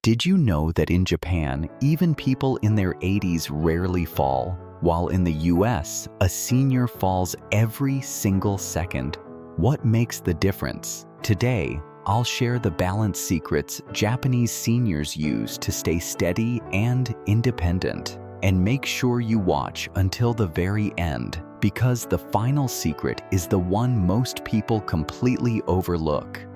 Did you know that in Japan, even people in their 80s rarely fall, while in the US, a senior falls every single second? What makes the difference? Today, I'll share the balance secrets Japanese seniors use to stay steady and independent. And make sure you watch until the very end, because the final secret is the one most people completely overlook.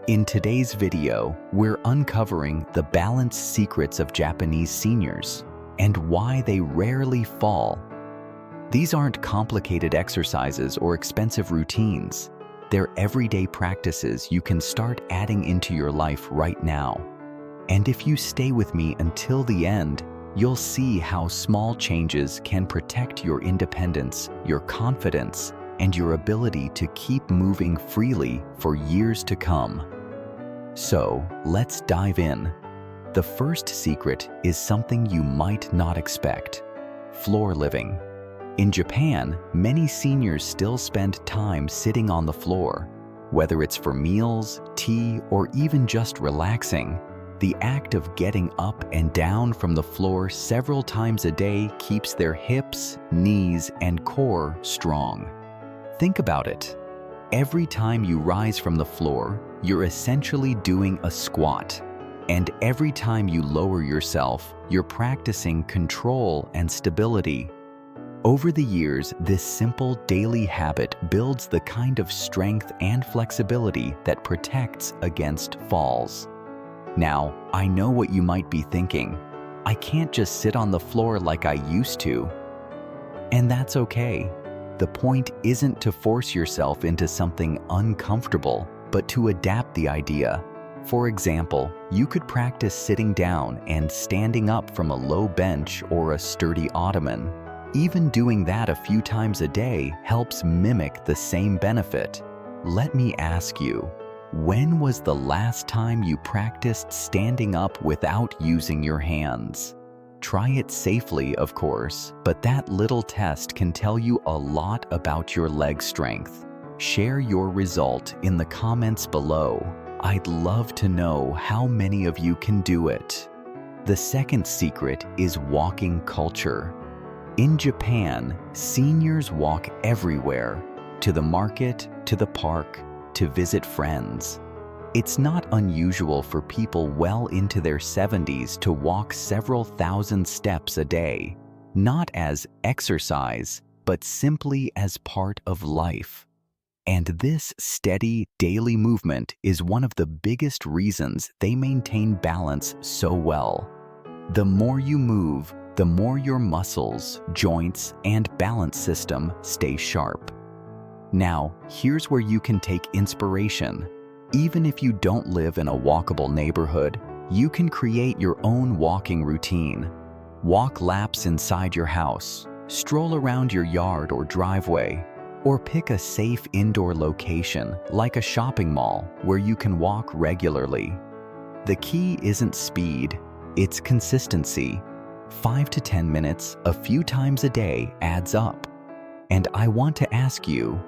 In today's video, we're uncovering the balance secrets of Japanese seniors and why they rarely fall. These aren't complicated exercises or expensive routines. They're everyday practices you can start adding into your life right now. And if you stay with me until the end, you'll see how small changes can protect your independence, your confidence, and your ability to keep moving freely for years to come. So, let's dive in. The first secret is something you might not expect: floor living. In Japan, many seniors still spend time sitting on the floor. Whether it's for meals, tea, or even just relaxing, the act of getting up and down from the floor several times a day keeps their hips, knees, and core strong. Think about it. Every time you rise from the floor, you're essentially doing a squat. And every time you lower yourself, you're practicing control and stability. Over the years, this simple daily habit builds the kind of strength and flexibility that protects against falls. Now, I know what you might be thinking. I can't just sit on the floor like I used to. And that's okay. The point isn't to force yourself into something uncomfortable, but to adapt the idea. For example, you could practice sitting down and standing up from a low bench or a sturdy ottoman. Even doing that a few times a day helps mimic the same benefit. Let me ask you, when was the last time you practiced standing up without using your hands? Try it safely, of course, but that little test can tell you a lot about your leg strength. Share your result in the comments below. I'd love to know how many of you can do it. The second secret is walking culture. In Japan, seniors walk everywhere, to the market, to the park, to visit friends. It's not unusual for people well into their 70s to walk several thousand steps a day, not as exercise, but simply as part of life. And this steady, daily movement is one of the biggest reasons they maintain balance so well. The more you move, the more your muscles, joints, and balance system stay sharp. Now, here's where you can take inspiration. Even if you don't live in a walkable neighborhood, you can create your own walking routine. Walk laps inside your house, stroll around your yard or driveway, or pick a safe indoor location like a shopping mall where you can walk regularly. The key isn't speed, it's consistency. 5 to 10 minutes, a few times a day adds up. And I want to ask you,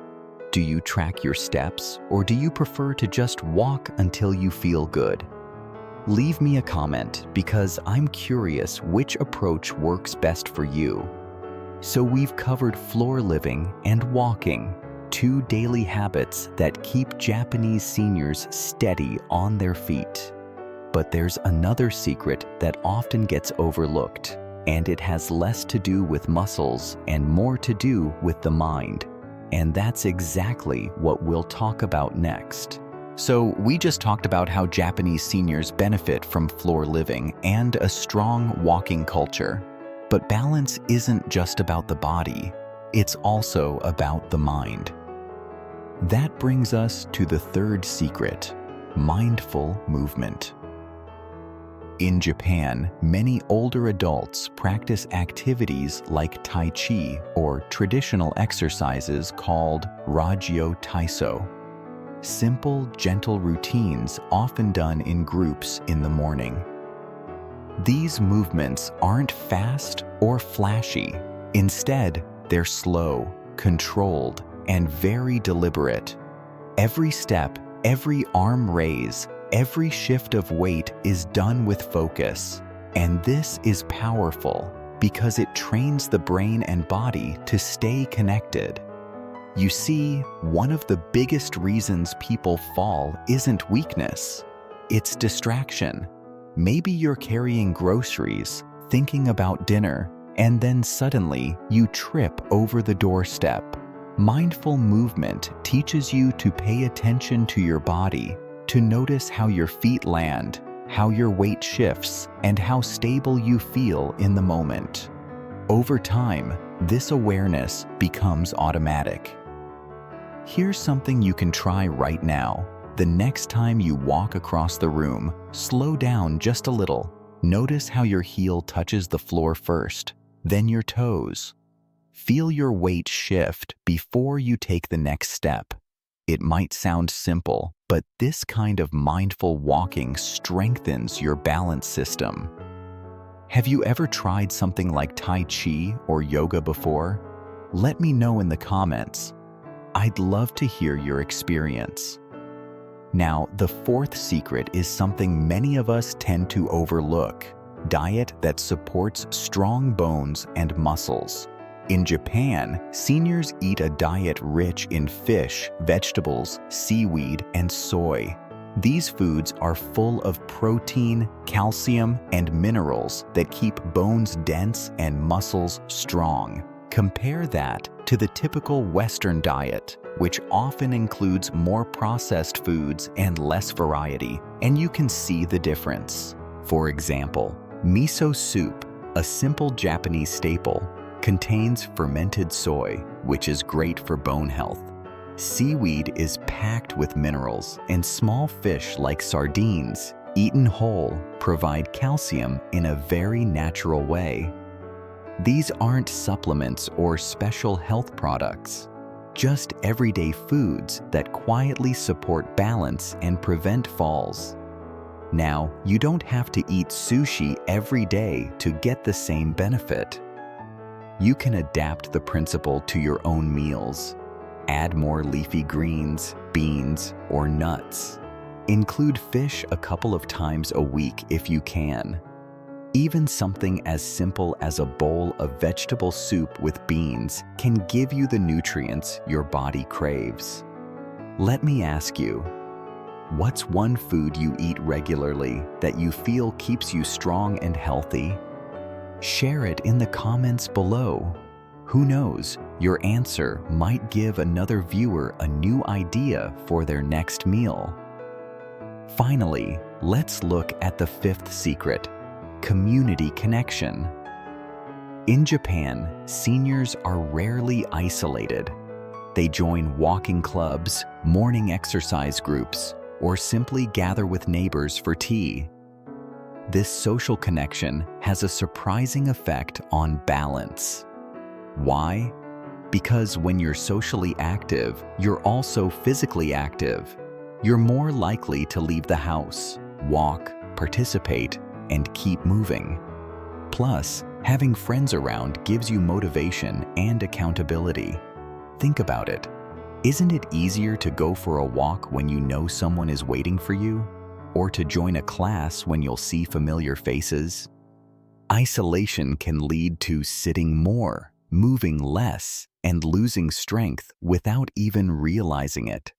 do you track your steps, or do you prefer to just walk until you feel good? Leave me a comment because I'm curious which approach works best for you. So we've covered floor living and walking, two daily habits that keep Japanese seniors steady on their feet. But there's another secret that often gets overlooked, and it has less to do with muscles and more to do with the mind. And that's exactly what we'll talk about next. So we just talked about how Japanese seniors benefit from floor living and a strong walking culture. But balance isn't just about the body, it's also about the mind. That brings us to the third secret: mindful movement. In Japan, many older adults practice activities like Tai Chi or traditional exercises called Rajyo Taiso. Simple, gentle routines often done in groups in the morning. These movements aren't fast or flashy. Instead, they're slow, controlled, and very deliberate. Every step, every arm raise, Every shift of weight is done with focus, and this is powerful because it trains the brain and body to stay connected. You see, one of the biggest reasons people fall isn't weakness, it's distraction. Maybe you're carrying groceries, thinking about dinner, and then suddenly you trip over the doorstep. Mindful movement teaches you to pay attention to your body, to notice how your feet land, how your weight shifts, and how stable you feel in the moment. Over time, this awareness becomes automatic. Here's something you can try right now. The next time you walk across the room, slow down just a little. Notice how your heel touches the floor first, then your toes. Feel your weight shift before you take the next step. It might sound simple, but this kind of mindful walking strengthens your balance system. Have you ever tried something like Tai Chi or yoga before? Let me know in the comments. I'd love to hear your experience. Now, the fourth secret is something many of us tend to overlook: diet that supports strong bones and muscles. In Japan, seniors eat a diet rich in fish, vegetables, seaweed, and soy. These foods are full of protein, calcium, and minerals that keep bones dense and muscles strong. Compare that to the typical Western diet, which often includes more processed foods and less variety, and you can see the difference. For example, miso soup, a simple Japanese staple, contains fermented soy, which is great for bone health. Seaweed is packed with minerals, and small fish like sardines, eaten whole, provide calcium in a very natural way. These aren't supplements or special health products, just everyday foods that quietly support balance and prevent falls. Now, you don't have to eat sushi every day to get the same benefit. You can adapt the principle to your own meals. Add more leafy greens, beans, or nuts. Include fish a couple of times a week if you can. Even something as simple as a bowl of vegetable soup with beans can give you the nutrients your body craves. Let me ask you, what's one food you eat regularly that you feel keeps you strong and healthy? Share it in the comments below. Who knows, your answer might give another viewer a new idea for their next meal. Finally, let's look at the fifth secret: community connection. In Japan, seniors are rarely isolated. They join walking clubs, morning exercise groups, or simply gather with neighbors for tea. This social connection has a surprising effect on balance. Why? Because when you're socially active, you're also physically active. You're more likely to leave the house, walk, participate, and keep moving. Plus, having friends around gives you motivation and accountability. Think about it. Isn't it easier to go for a walk when you know someone is waiting for you? Or to join a class when you'll see familiar faces? Isolation can lead to sitting more, moving less, and losing strength without even realizing it.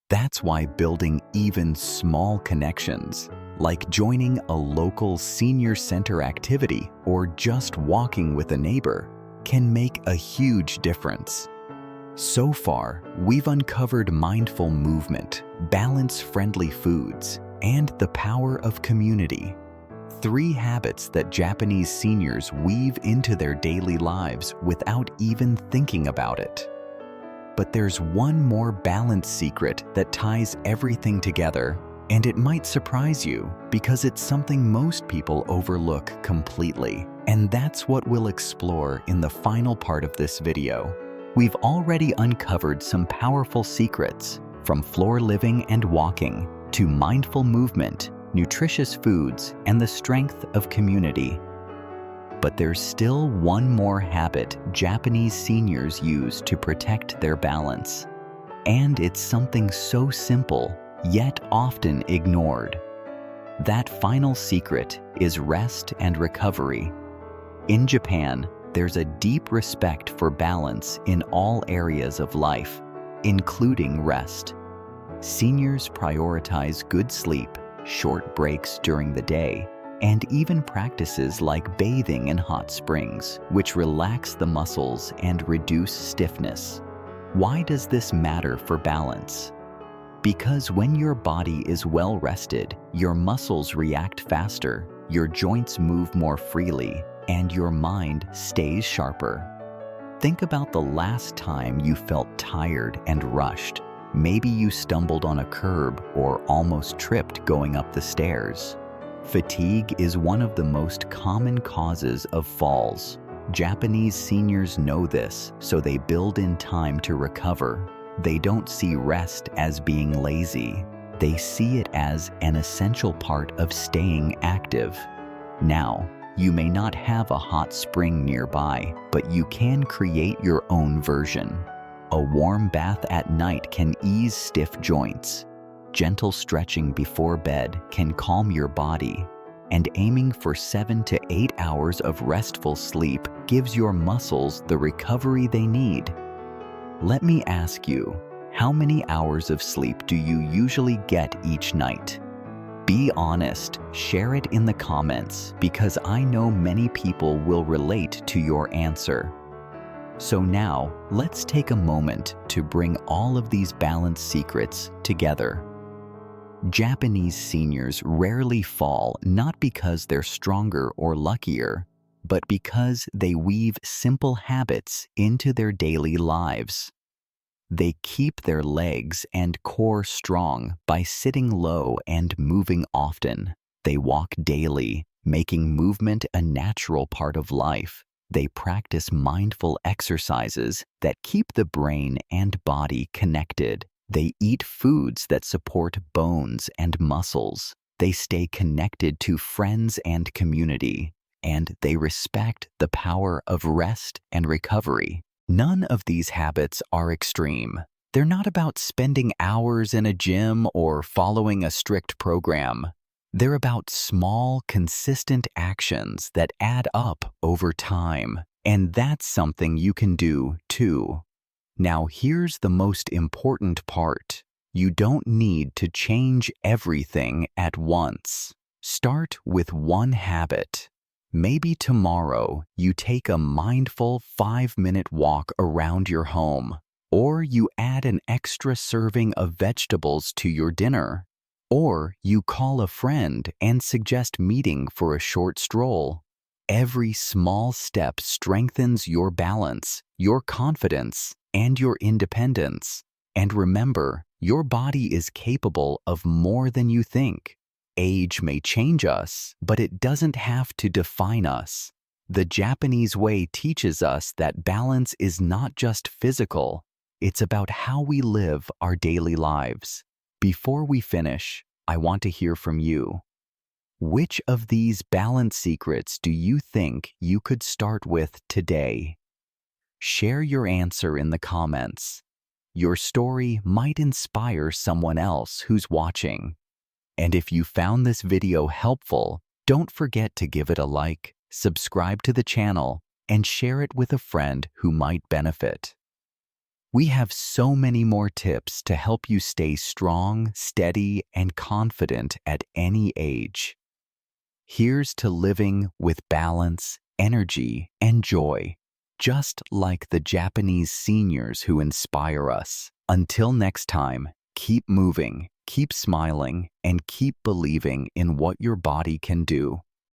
That's why building even small connections, like joining a local senior center activity or just walking with a neighbor, can make a huge difference. So far, we've uncovered mindful movement, balance-friendly foods, and the power of community. 3 habits that Japanese seniors weave into their daily lives without even thinking about it. But there's one more balance secret that ties everything together, and it might surprise you because it's something most people overlook completely. And that's what we'll explore in the final part of this video. We've already uncovered some powerful secrets, from floor living and walking to mindful movement, nutritious foods, and the strength of community. But there's still one more habit Japanese seniors use to protect their balance. And it's something so simple, yet often ignored. That final secret is rest and recovery. In Japan, there's a deep respect for balance in all areas of life, including rest. Seniors prioritize good sleep, short breaks during the day, and even practices like bathing in hot springs, which relax the muscles and reduce stiffness. Why does this matter for balance? Because when your body is well rested, your muscles react faster, your joints move more freely, and your mind stays sharper. Think about the last time you felt tired and rushed. Maybe you stumbled on a curb or almost tripped going up the stairs. Fatigue is one of the most common causes of falls. Japanese seniors know this, so they build in time to recover. They don't see rest as being lazy. They see it as an essential part of staying active. Now, you may not have a hot spring nearby, but you can create your own version. A warm bath at night can ease stiff joints. Gentle stretching before bed can calm your body. And aiming for 7 to 8 hours of restful sleep gives your muscles the recovery they need. Let me ask you, how many hours of sleep do you usually get each night? Be honest, share it in the comments, because I know many people will relate to your answer. So now, let's take a moment to bring all of these balance secrets together. Japanese seniors rarely fall not because they're stronger or luckier, but because they weave simple habits into their daily lives. They keep their legs and core strong by sitting low and moving often. They walk daily, making movement a natural part of life. They practice mindful exercises that keep the brain and body connected. They eat foods that support bones and muscles. They stay connected to friends and community. And they respect the power of rest and recovery. None of these habits are extreme. They're not about spending hours in a gym or following a strict program. They're about small, consistent actions that add up over time. And that's something you can do too. Now here's the most important part. You don't need to change everything at once. Start with one habit. Maybe tomorrow you take a mindful 5-minute walk around your home, or you add an extra serving of vegetables to your dinner, or you call a friend and suggest meeting for a short stroll. Every small step strengthens your balance, your confidence, and your independence. And remember, your body is capable of more than you think. Age may change us, but it doesn't have to define us. The Japanese way teaches us that balance is not just physical, it's about how we live our daily lives. Before we finish, I want to hear from you. Which of these balance secrets do you think you could start with today? Share your answer in the comments. Your story might inspire someone else who's watching. And if you found this video helpful, don't forget to give it a like, subscribe to the channel, and share it with a friend who might benefit. We have so many more tips to help you stay strong, steady, and confident at any age. Here's to living with balance, energy, and joy, just like the Japanese seniors who inspire us. Until next time, keep moving, keep smiling, and keep believing in what your body can do.